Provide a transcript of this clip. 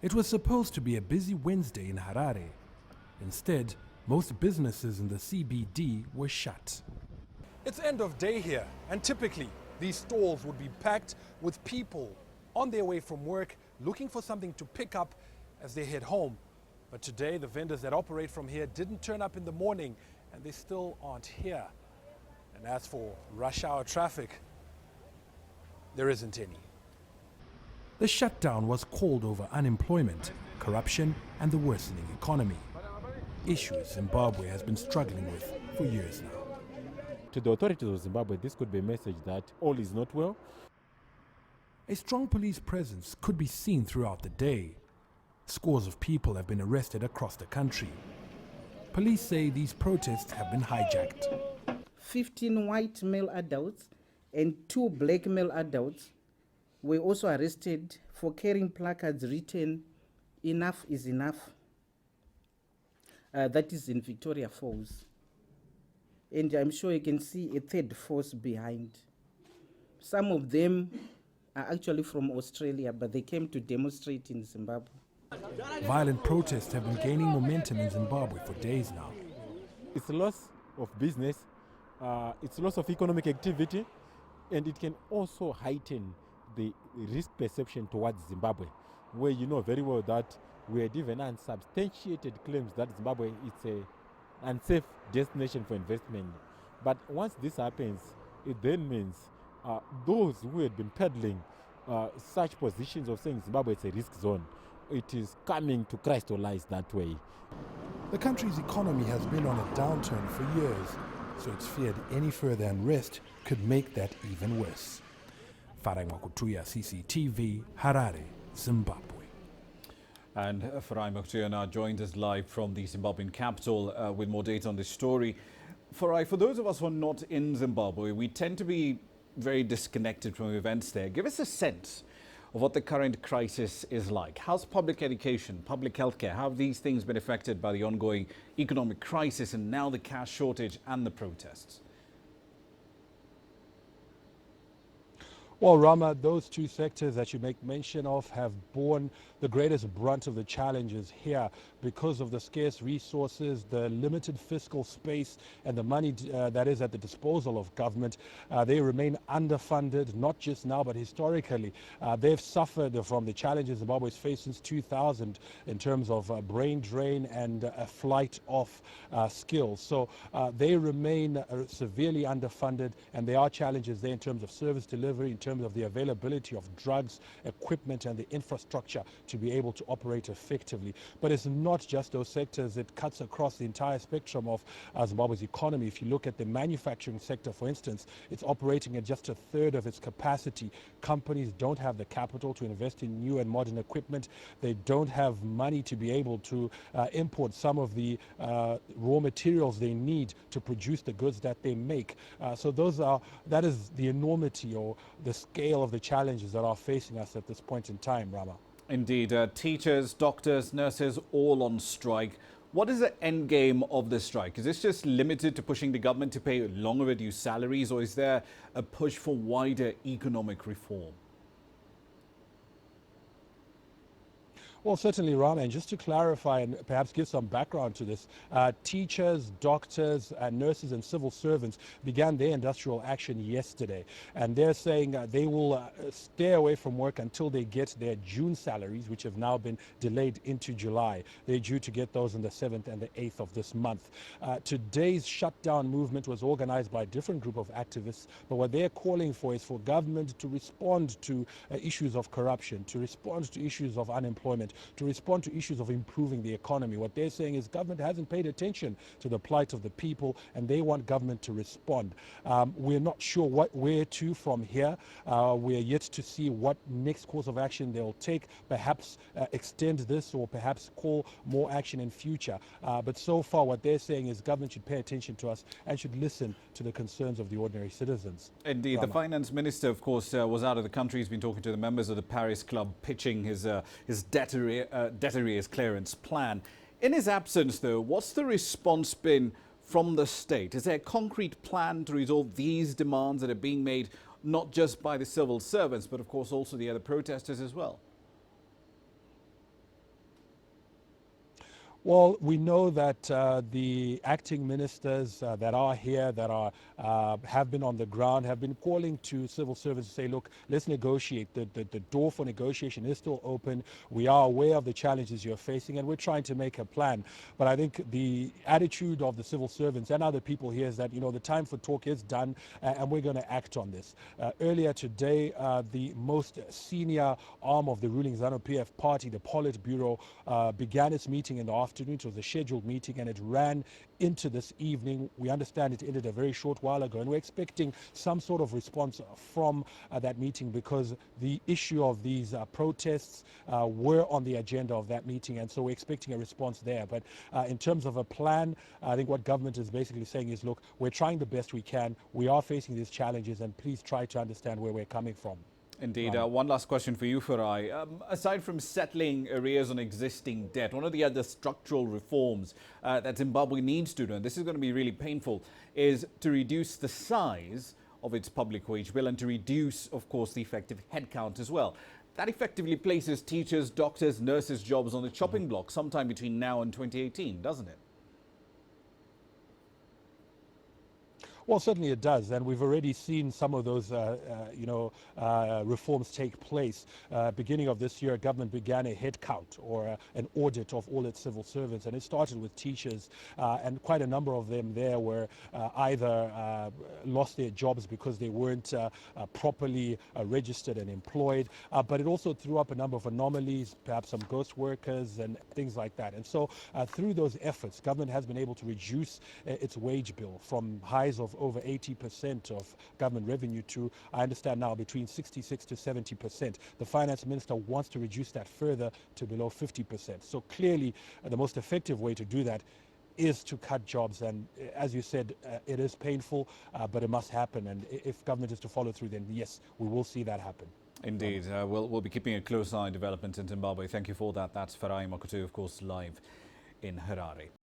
It was supposed to be a busy Wednesday in Harare. Instead, most businesses in the CBD were shut. It's end of day here, and typically these stalls would be packed with people on their way from work looking for something to pick up as they head home. But today the vendors that operate from here didn't turn up in the morning, and they still aren't here. And as for rush hour traffic, there isn't any. The shutdown was called over unemployment, corruption, and the worsening economy. Issues Zimbabwe has been struggling with for years now. To the authorities of Zimbabwe, this could be a message that all is not well. A strong police presence could be seen throughout the day. Scores of people have been arrested across the country. Police say these protests have been hijacked. 15 white male adults and 2 black male adults were also arrested for carrying placards written, "Enough is enough." That is in Victoria Falls. And I'm sure you can see a third force behind. Some of them are actually from Australia, but they came to demonstrate in Zimbabwe. Violent protests have been gaining momentum in Zimbabwe for days now. It's a loss of business, it's a loss of economic activity, and it can also heighten the risk perception towards Zimbabwe, where you know very well that we had even unsubstantiated claims that Zimbabwe is an unsafe destination for investment. But once this happens, it then means those who had been peddling such positions of saying Zimbabwe is a risk zone, it is coming to crystallize that way. The country's economy has been on a downturn for years, so it's feared any further unrest could make that even worse. Farai Makutuya, CCTV, Harare, Zimbabwe. And Farai Makutuya now joins us live from the Zimbabwean capital with more data on this story. Farai, for those of us who are not in Zimbabwe, we tend to be very disconnected from events there. Give us a sense of what the current crisis is like. How's public education, public healthcare? How have these things been affected by the ongoing economic crisis and now the cash shortage and the protests? Well, Rama, those two sectors that you make mention of have borne the greatest brunt of the challenges here because of the scarce resources, the limited fiscal space, and the money that is at the disposal of government. They remain underfunded, not just now, but historically. They've suffered from the challenges Zimbabwe's faced since 2000 in terms of brain drain and a flight of skills. So they remain severely underfunded, and there are challenges there in terms of service delivery, in terms of the availability of drugs, equipment, and the infrastructure to be able to operate effectively. But it's not just those sectors. It cuts across the entire spectrum of Zimbabwe's economy. If you look at the manufacturing sector, for instance, it's operating at just a third of its capacity. Companies don't have the capital to invest in new and modern equipment. They don't have money to be able to import some of the raw materials they need to produce the goods that they make. So that is the enormity or the scale of the challenges that are facing us at this point in time, Rama. Indeed, teachers, doctors, nurses, all on strike. What is the end game of this strike? Is this just limited to pushing the government to pay long overdue salaries, or is there a push for wider economic reform? Well, certainly, Rama, and just to clarify and perhaps give some background to this, teachers, doctors, nurses and civil servants began their industrial action yesterday. And they're saying they will stay away from work until they get their June salaries, which have now been delayed into July. They're due to get those on the 7th and the 8th of this month. Today's shutdown movement was organized by a different group of activists, but what they're calling for is for government to respond to issues of corruption, to respond to issues of unemployment, to respond to issues of improving the economy. What they're saying is government hasn't paid attention to the plight of the people, and they want government to respond. We're not sure where to from here. We're yet to see what next course of action they'll take, perhaps extend this or perhaps call more action in future. But so far what they're saying is government should pay attention to us and should listen to the concerns of the ordinary citizens. Indeed. Rama. The finance minister, of course, was out of the country. He's been talking to the members of the Paris Club, pitching his debt arrears clearance plan. In his absence, though, what's the response been from the state? Is there a concrete plan to resolve these demands that are being made not just by the civil servants, but of course also the other protesters as well? Well, we know that the acting ministers that are here, that are have been on the ground, have been calling to civil servants to say, look, let's negotiate. The door for negotiation is still open. We are aware of the challenges you're facing, and we're trying to make a plan. But I think the attitude of the civil servants and other people here is that, you know, the time for talk is done, and we're going to act on this. Earlier today, the most senior arm of the ruling ZANU-PF party, the Politburo, began its meeting in the afternoon. It was a scheduled meeting, and it ran into this evening. We understand it ended a very short while ago, and we're expecting some sort of response from that meeting, because the issue of these protests were on the agenda of that meeting, and so we're expecting a response there. But in terms of a plan, I think what government is basically saying is, look, we're trying the best we can. We are facing these challenges, and please try to understand where we're coming from. Indeed. One last question for you, Farai. Aside from settling arrears on existing debt, one of the other structural reforms that Zimbabwe needs to do, and this is going to be really painful, is to reduce the size of its public wage bill and to reduce, of course, the effective headcount as well. That effectively places teachers, doctors, nurses' jobs on the chopping block sometime between now and 2018, doesn't it? Well, certainly it does, and we've already seen some of those, reforms take place. Beginning of this year, government began a head count or an audit of all its civil servants, and it started with teachers, and quite a number of them there were either lost their jobs because they weren't properly registered and employed, but it also threw up a number of anomalies, perhaps some ghost workers and things like that. And so through those efforts, government has been able to reduce its wage bill from highs of over 80% of government revenue to, I understand now, between 66 to 70%. The finance minister wants to reduce that further to below 50%. So clearly, the most effective way to do that is to cut jobs. And as you said, it is painful, but it must happen. And if government is to follow through, then yes, we will see that happen. Indeed. We'll be keeping a close eye on developments in Zimbabwe. Thank you for that. That's Farai Makutu, of course, live in Harare.